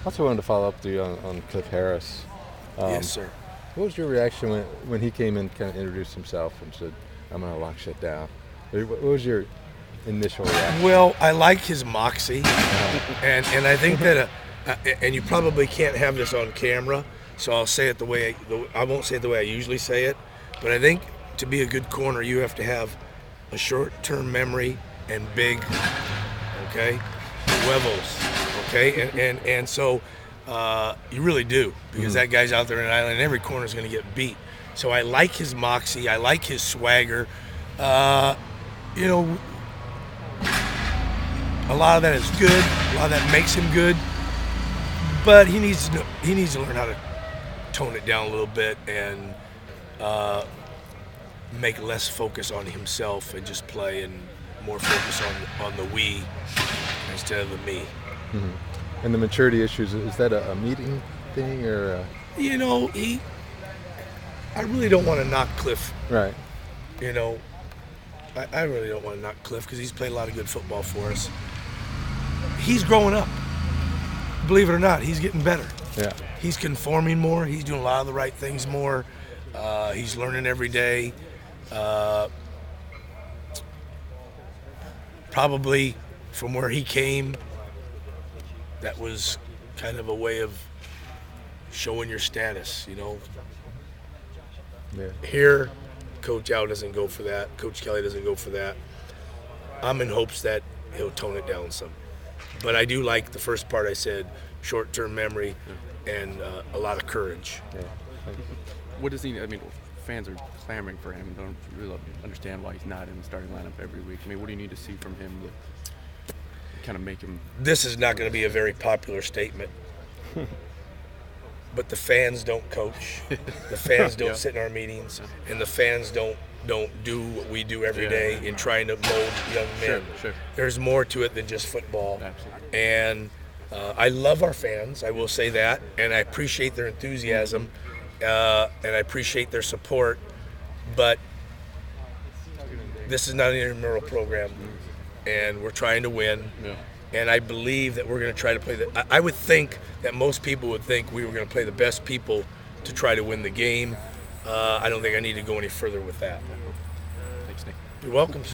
Also wanted to follow up with you on Cliff Harris. Yes, sir. What was your reaction when he came in, kind of introduced himself and said, "I'm going to lock shit down"? What was your initial reaction? Well, I like his moxie, and I think that, and you probably can't have this on camera, so I'll say it the way I won't say it the way I usually say it, but I think to be a good corner, you have to have a short-term memory and big, okay, huevos, okay, and so you really do, because that guy's out there in an island, and every corner is going to get beat. So I like his moxie, I like his swagger. You know, a lot of that is good. A lot of that makes him good, but he needs to learn how to tone it down a little bit and make less focus on himself and just play, and more focus on the we instead of the me. And the maturity issues, is that a meeting thing or? You know, I really don't want to knock Cliff. Right. You know, I really don't want to knock Cliff because he's played a lot of good football for us. He's growing up. Believe it or not, he's getting better. Yeah. He's conforming more. He's doing a lot of the right things more. He's learning every day. Probably from where he came, that was kind of a way of showing your status, you know. Yeah. Here, Coach Al doesn't go for that. Coach Kelly doesn't go for that. I'm in hopes that he'll tone it down some. But I do like the first part I said, short-term memory and a lot of courage. Yeah. What does he? I mean, fans are clamoring for him and don't really understand why he's not in the starting lineup every week. I mean, what do you need to see from him to kind of make him? This is not going to be a very popular statement, but the fans don't coach. The fans don't sit in our meetings, and the fans don't do what we do every day in trying to mold young men. Sure. There's more to it than just football. Absolutely. And I love our fans, I will say that, and I appreciate their enthusiasm, and I appreciate their support, but this is not an intramural program, and we're trying to win. Yeah. And I believe that we're going to try to play I would think that most people would think we were going to play the best people to try to win the game. I don't think I need to go any further with that. Thanks, Nick. You're welcome.